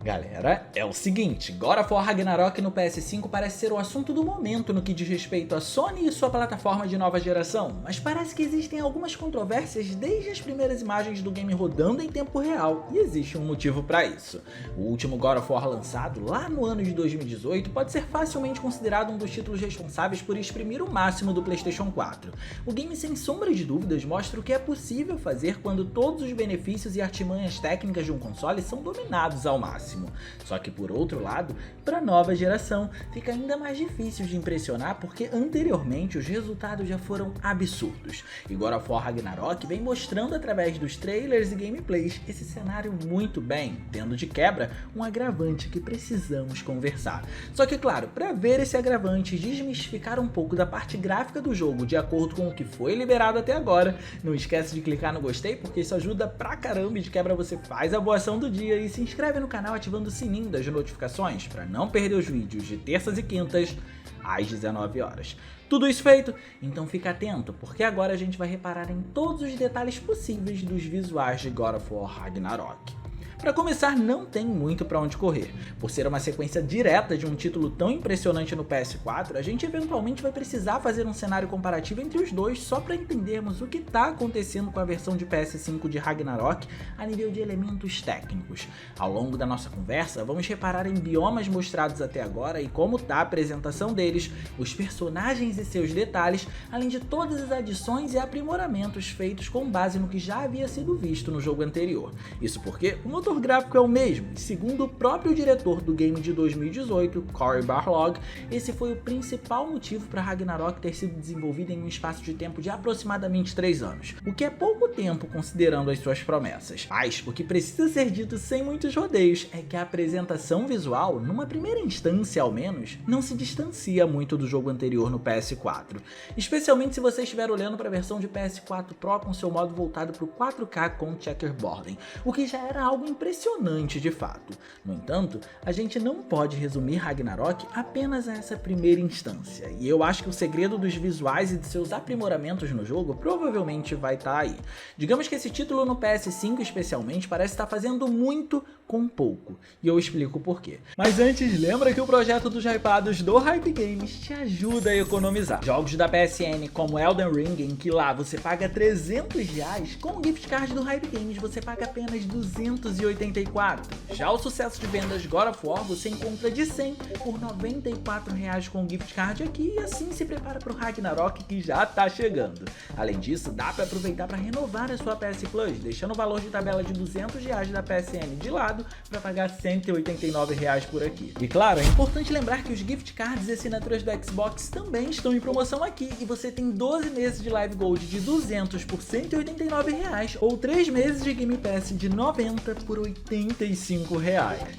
Galera, é o seguinte, God of War Ragnarok no PS5 parece ser o assunto do momento no que diz respeito a Sony e sua plataforma de nova geração, mas parece que existem algumas controvérsias desde as primeiras imagens do game rodando em tempo real, e existe um motivo para isso. O último God of War lançado, lá no ano de 2018, pode ser facilmente considerado um dos títulos responsáveis por exprimir o máximo do PlayStation 4. O game, sem sombra de dúvidas, mostra o que é possível fazer quando todos os benefícios e artimanhas técnicas de um console são dominados ao máximo. Só que por outro lado, para a nova geração, fica ainda mais difícil de impressionar porque anteriormente os resultados já foram absurdos. E God of War Ragnarok vem mostrando através dos trailers e gameplays esse cenário muito bem, tendo de quebra um agravante que precisamos conversar. Só que claro, para ver esse agravante e desmistificar um pouco da parte gráfica do jogo de acordo com o que foi liberado até agora, não esquece de clicar no gostei porque isso ajuda pra caramba e de quebra você faz a boa ação do dia e se inscreve no canal ativando o sininho das notificações para não perder os vídeos de terças e quintas às 19 horas. Tudo isso feito? Então fica atento, porque agora a gente vai reparar em todos os detalhes possíveis dos visuais de God of War Ragnarok. Para começar, não tem muito para onde correr. Por ser uma sequência direta de um título tão impressionante no PS4, a gente eventualmente vai precisar fazer um cenário comparativo entre os dois só para entendermos o que está acontecendo com a versão de PS5 de Ragnarok a nível de elementos técnicos. Ao longo da nossa conversa, vamos reparar em biomas mostrados até agora e como está a apresentação deles, os personagens e seus detalhes, além de todas as adições e aprimoramentos feitos com base no que já havia sido visto no jogo anterior. Isso porque o motor gráfico é o mesmo, e segundo o próprio diretor do game de 2018, Cory Barlog, esse foi o principal motivo para Ragnarok ter sido desenvolvido em um espaço de tempo de aproximadamente 3 anos, o que é pouco tempo considerando as suas promessas. Mas o que precisa ser dito sem muitos rodeios é que a apresentação visual, numa primeira instância ao menos, não se distancia muito do jogo anterior no PS4, especialmente se você estiver olhando para a versão de PS4 Pro com seu modo voltado para o 4K com checkerboarding, o que já era algo impressionante de fato. No entanto, a gente não pode resumir Ragnarok apenas a essa primeira instância, e eu acho que o segredo dos visuais e de seus aprimoramentos no jogo provavelmente vai estar aí. Digamos que esse título no PS5 especialmente parece estar fazendo muito com pouco, e eu explico por quê. Mas antes, lembra que o projeto dos hypados do Hype Games te ajuda a economizar. Jogos da PSN como Elden Ring, em que lá você paga R$300, com o gift card do Hype Games você paga apenas 284. Já o sucesso de vendas God of War você encontra de 100 por R$94 com o gift card aqui, e assim se prepara para o Ragnarok que já tá chegando. Além disso, dá para aproveitar para renovar a sua PS Plus, deixando o valor de tabela de R$200 da PSN de lado para pagar R$189 por aqui. E claro, é importante lembrar que os gift cards e assinaturas do Xbox também estão em promoção aqui, e você tem 12 meses de Live Gold de 200 por R$189 ou 3 meses de Game Pass de 90 por R$85.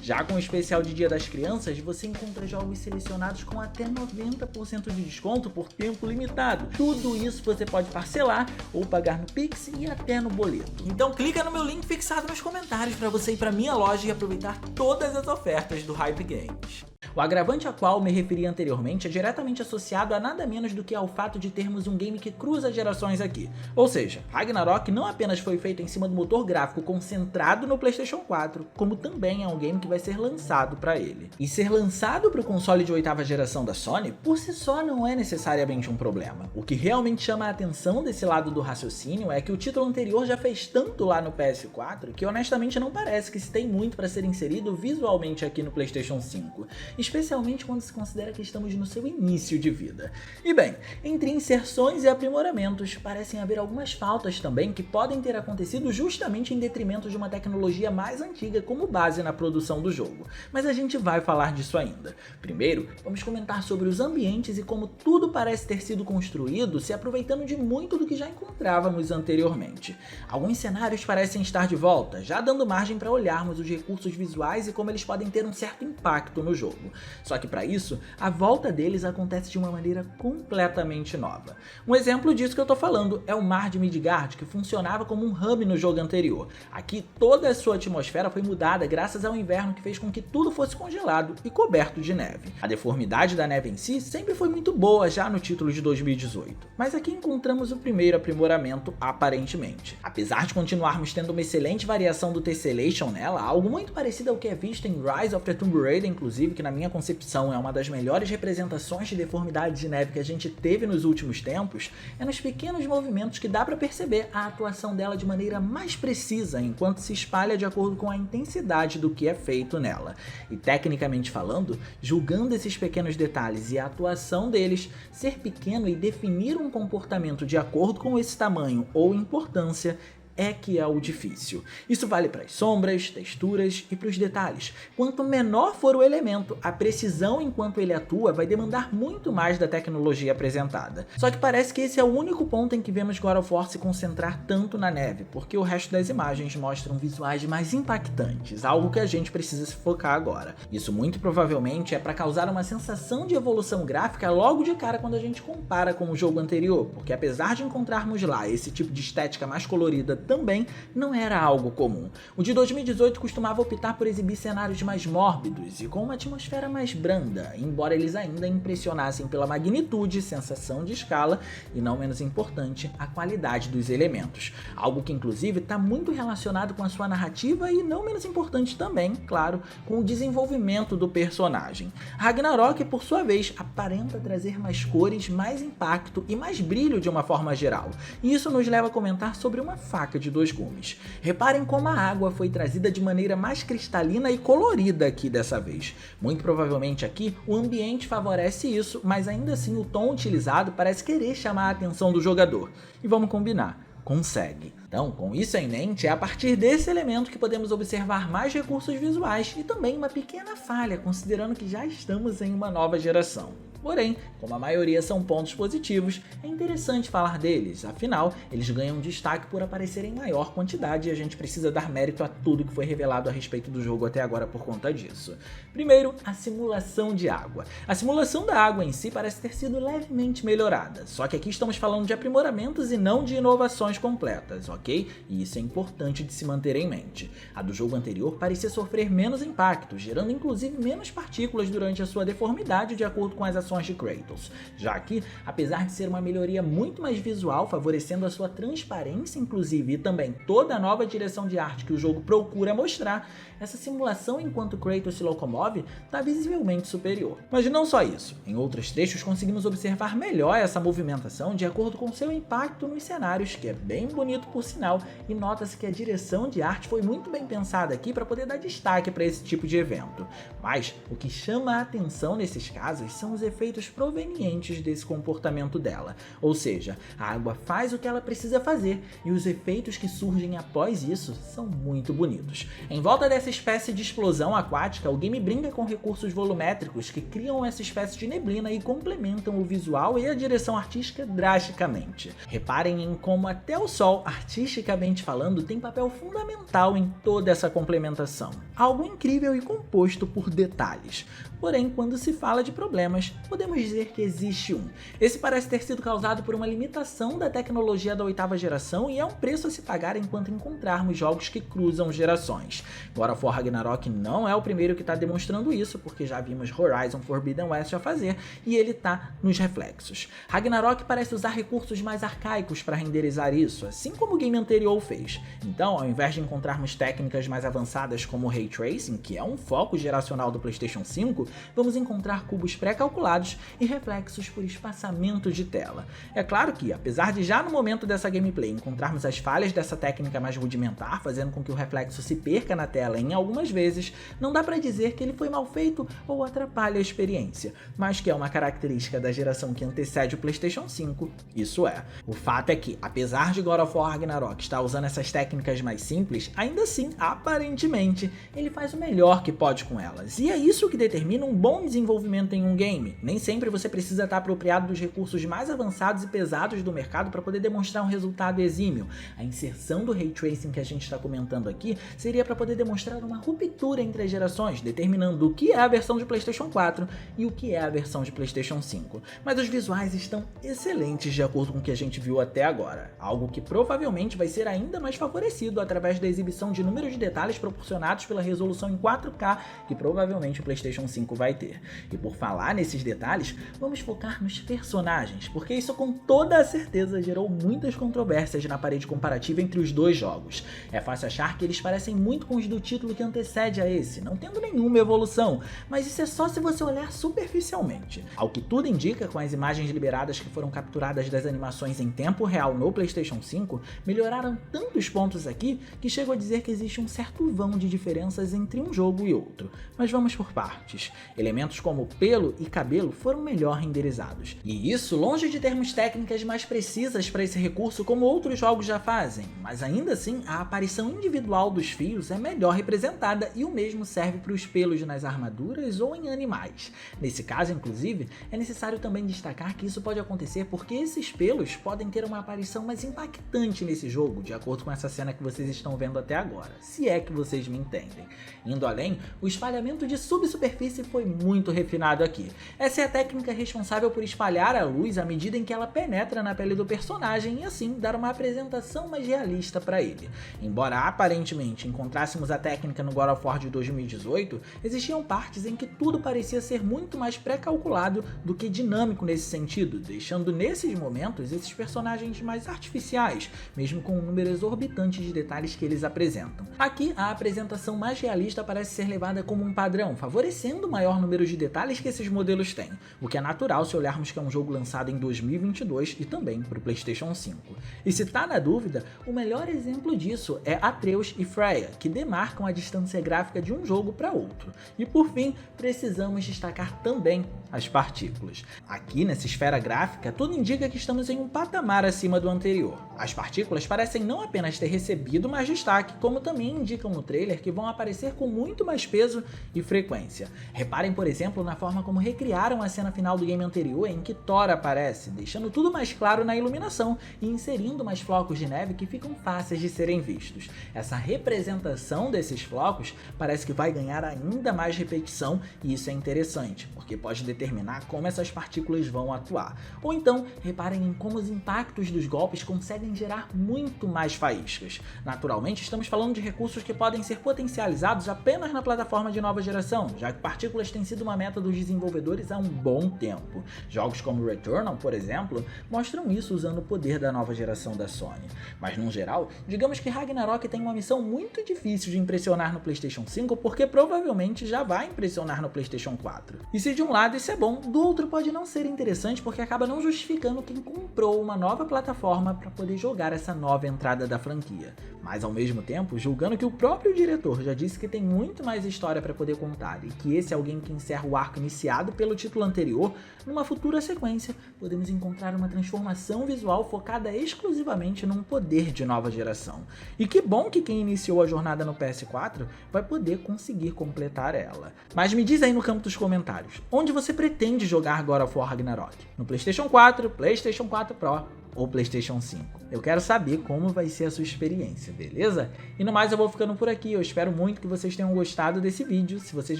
Já com o especial de Dia das Crianças, você encontra jogos selecionados com até 90% de desconto por tempo limitado. Tudo isso você pode parcelar ou pagar no Pix e até no boleto. Então clica no meu link fixado nos comentários para você ir para minha loja e aproveitar todas as ofertas do Hype Games. O agravante a qual me referi anteriormente é diretamente associado a nada menos do que ao fato de termos um game que cruza gerações aqui. Ou seja, Ragnarok não apenas foi feito em cima do motor gráfico concentrado no PlayStation 4, como também é um game que vai ser lançado para ele. E ser lançado para o console de 8ª geração da Sony, por si só não é necessariamente um problema. O que realmente chama a atenção desse lado do raciocínio é que o título anterior já fez tanto lá no PS4 que honestamente não parece que se tem muito para ser inserido visualmente aqui no PlayStation 5. Especialmente quando se considera que estamos no seu início de vida. E bem, entre inserções e aprimoramentos, parecem haver algumas faltas também que podem ter acontecido justamente em detrimento de uma tecnologia mais antiga como base na produção do jogo, mas a gente vai falar disso ainda. Primeiro, vamos comentar sobre os ambientes e como tudo parece ter sido construído se aproveitando de muito do que já encontrávamos anteriormente. Alguns cenários parecem estar de volta, já dando margem para olharmos os recursos visuais e como eles podem ter um certo impacto no jogo. Só que para isso, a volta deles acontece de uma maneira completamente nova. Um exemplo disso que eu tô falando é o Mar de Midgard, que funcionava como um hub no jogo anterior. Aqui toda a sua atmosfera foi mudada graças ao inverno que fez com que tudo fosse congelado e coberto de neve. A deformidade da neve em si sempre foi muito boa já no título de 2018, mas aqui encontramos o primeiro aprimoramento aparentemente. Apesar de continuarmos tendo uma excelente variação do tessellation nela, algo muito parecido ao que é visto em Rise of the Tomb Raider, inclusive, que na minha concepção é uma das melhores representações de deformidade de neve que a gente teve nos últimos tempos, é nos pequenos movimentos que dá para perceber a atuação dela de maneira mais precisa, enquanto se espalha de acordo com a intensidade do que é feito nela. E tecnicamente falando, julgando esses pequenos detalhes e a atuação deles, ser pequeno e definir um comportamento de acordo com esse tamanho ou importância é que é o difícil. Isso vale para as sombras, texturas e para os detalhes. Quanto menor for o elemento, a precisão enquanto ele atua vai demandar muito mais da tecnologia apresentada. Só que parece que esse é o único ponto em que vemos God of War se concentrar tanto na neve, porque o resto das imagens mostram visuais mais impactantes, algo que a gente precisa se focar agora. Isso muito provavelmente é para causar uma sensação de evolução gráfica logo de cara quando a gente compara com o jogo anterior, porque apesar de encontrarmos lá esse tipo de estética mais colorida também não era algo comum. O de 2018 costumava optar por exibir cenários mais mórbidos e com uma atmosfera mais branda, embora eles ainda impressionassem pela magnitude, sensação de escala e, não menos importante, a qualidade dos elementos. Algo que inclusive está muito relacionado com a sua narrativa e, não menos importante também, claro, com o desenvolvimento do personagem. Ragnarok, por sua vez, aparenta trazer mais cores, mais impacto e mais brilho de uma forma geral. E isso nos leva a comentar sobre uma faca de dois gumes. Reparem como a água foi trazida de maneira mais cristalina e colorida aqui dessa vez. Muito provavelmente aqui o ambiente favorece isso, mas ainda assim o tom utilizado parece querer chamar a atenção do jogador. E vamos combinar, consegue. Então, com isso em mente, é a partir desse elemento que podemos observar mais recursos visuais e também uma pequena falha, considerando que já estamos em uma nova geração. Porém, como a maioria são pontos positivos, é interessante falar deles, afinal, eles ganham destaque por aparecerem em maior quantidade e a gente precisa dar mérito a tudo que foi revelado a respeito do jogo até agora por conta disso. Primeiro, a simulação de água. A simulação da água em si parece ter sido levemente melhorada, só que aqui estamos falando de aprimoramentos e não de inovações completas, ok? E isso é importante de se manter em mente. A do jogo anterior parecia sofrer menos impacto, gerando inclusive menos partículas durante a sua deformidade de acordo com as ações de Kratos. Já aqui, apesar de ser uma melhoria muito mais visual, favorecendo a sua transparência inclusive e também toda a nova direção de arte que o jogo procura mostrar, essa simulação enquanto Kratos se locomove está visivelmente superior. Mas não só isso, em outros trechos conseguimos observar melhor essa movimentação de acordo com seu impacto nos cenários, que é bem bonito por sinal, e nota-se que a direção de arte foi muito bem pensada aqui para poder dar destaque para esse tipo de evento. Mas o que chama a atenção nesses casos são os efeitos provenientes desse comportamento dela, ou seja, a água faz o que ela precisa fazer e os efeitos que surgem após isso são muito bonitos. Em volta dessa espécie de explosão aquática, o game brinca com recursos volumétricos que criam essa espécie de neblina e complementam o visual e a direção artística drasticamente. Reparem em como até o sol, artisticamente falando, tem papel fundamental em toda essa complementação. Algo incrível e composto por detalhes. Porém, quando se fala de problemas, podemos dizer que existe um. Esse parece ter sido causado por uma limitação da tecnologia da 8ª geração e é um preço a se pagar enquanto encontrarmos jogos que cruzam gerações. God of War Ragnarok não é o primeiro que está demonstrando isso, porque já vimos Horizon Forbidden West a fazer, e ele está nos reflexos. Ragnarok parece usar recursos mais arcaicos para renderizar isso, assim como o game anterior fez. Então, ao invés de encontrarmos técnicas mais avançadas como o Ray Tracing, que é um foco geracional do PlayStation 5, vamos encontrar cubos pré-calculados e reflexos por espaçamento de tela. É claro que, apesar de já no momento dessa gameplay encontrarmos as falhas dessa técnica mais rudimentar, fazendo com que o reflexo se perca na tela em algumas vezes, não dá para dizer que ele foi mal feito ou atrapalha a experiência, mas que é uma característica da geração que antecede o PlayStation 5, isso é. O fato é que, apesar de God of War Ragnarok estar usando essas técnicas mais simples, ainda assim, aparentemente, ele faz o melhor que pode com elas, e é isso que determina um bom desenvolvimento em um game, Nem sempre você precisa estar apropriado dos recursos mais avançados e pesados do mercado para poder demonstrar um resultado exímio. A inserção do Ray Tracing que a gente está comentando aqui seria para poder demonstrar uma ruptura entre as gerações, determinando o que é a versão de PlayStation 4 e o que é a versão de PlayStation 5. Mas os visuais estão excelentes de acordo com o que a gente viu até agora, algo que provavelmente vai ser ainda mais favorecido através da exibição de números de detalhes proporcionados pela resolução em 4K que provavelmente o PlayStation 5 vai ter. E por falar nesses detalhes, vamos focar nos personagens, porque isso com toda a certeza gerou muitas controvérsias na parede comparativa entre os dois jogos. É fácil achar que eles parecem muito com os do título que antecede a esse, não tendo nenhuma evolução, mas isso é só se você olhar superficialmente. Ao que tudo indica, com as imagens liberadas que foram capturadas das animações em tempo real no PlayStation 5, melhoraram tantos pontos aqui que chego a dizer que existe um certo vão de diferenças entre um jogo e outro. Mas vamos por partes. Elementos como pelo e cabelo foram melhor renderizados. E isso longe de termos técnicas mais precisas para esse recurso como outros jogos já fazem, mas ainda assim a aparição individual dos fios é melhor representada e o mesmo serve para os pelos nas armaduras ou em animais. Nesse caso, inclusive, é necessário também destacar que isso pode acontecer porque esses pelos podem ter uma aparição mais impactante nesse jogo, de acordo com essa cena que vocês estão vendo até agora, se é que vocês me entendem. Indo além, o espalhamento de subsuperfície foi muito refinado aqui. Essa é a técnica responsável por espalhar a luz à medida em que ela penetra na pele do personagem e assim dar uma apresentação mais realista para ele. Embora aparentemente encontrássemos a técnica no God of War de 2018, existiam partes em que tudo parecia ser muito mais pré-calculado do que dinâmico nesse sentido, deixando nesses momentos esses personagens mais artificiais, mesmo com um número exorbitante de detalhes que eles apresentam. Aqui, a apresentação mais realista parece ser levada como um padrão, favorecendo o maior número de detalhes que esses modelos têm, o que é natural se olharmos que é um jogo lançado em 2022 e também para o PlayStation 5. E se tá na dúvida, o melhor exemplo disso é Atreus e Freya, que demarcam a distância gráfica de um jogo para outro. E por fim, precisamos destacar também as partículas. Aqui nessa esfera gráfica, tudo indica que estamos em um patamar acima do anterior. As partículas parecem não apenas ter recebido mais destaque, como também indicam no trailer que vão aparecer com muito mais peso e frequência. Reparem, por exemplo, na forma como recriaram a cena final do game anterior em que Thor aparece, deixando tudo mais claro na iluminação e inserindo mais flocos de neve que ficam fáceis de serem vistos. Essa representação desses flocos parece que vai ganhar ainda mais repetição e isso é interessante, porque pode determinar como essas partículas vão atuar. Ou então, reparem em como os impactos dos golpes conseguem gerar muito mais faíscas. Naturalmente, estamos falando de recursos que podem ser potencializados apenas na plataforma de nova geração, já que partículas têm sido uma meta dos desenvolvedores há um bom tempo. Jogos como Returnal, por exemplo, mostram isso usando o poder da nova geração da Sony. Mas, no geral, digamos que Ragnarok tem uma missão muito difícil de impressionar no PlayStation 5 porque provavelmente já vai impressionar no PlayStation 4. E se de um lado isso é bom, do outro pode não ser interessante porque acaba não justificando quem comprou uma nova plataforma para poder jogar essa nova entrada da franquia. Mas ao mesmo tempo, julgando que o próprio diretor já disse que tem muito mais história para poder contar e que esse é alguém que encerra o arco iniciado pelo título anterior, numa futura sequência podemos encontrar uma transformação visual focada exclusivamente num poder de nova geração. E que bom que quem iniciou a jornada no PS4 vai poder conseguir completar ela. Mas me diz aí no campo dos comentários, onde você pretende jogar God of War Ragnarok? No PlayStation 4, PlayStation 4 Pro ou PlayStation 5? Eu quero saber como vai ser a sua experiência, beleza? E no mais eu vou ficando por aqui, eu espero muito que vocês tenham gostado desse vídeo. Se vocês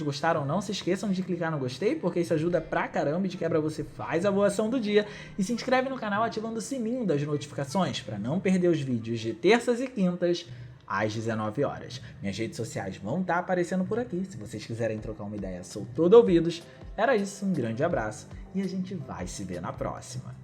gostaram, não se esqueçam de clicar no gostei, porque isso ajuda pra caramba e de quebra você faz a boa ação do dia. E se inscreve no canal ativando o sininho das notificações para não perder os vídeos de terças e quintas às 19 horas. Minhas redes sociais vão estar aparecendo por aqui, se vocês quiserem trocar uma ideia, sou todo ouvidos. Era isso, um grande abraço e a gente vai se ver na próxima.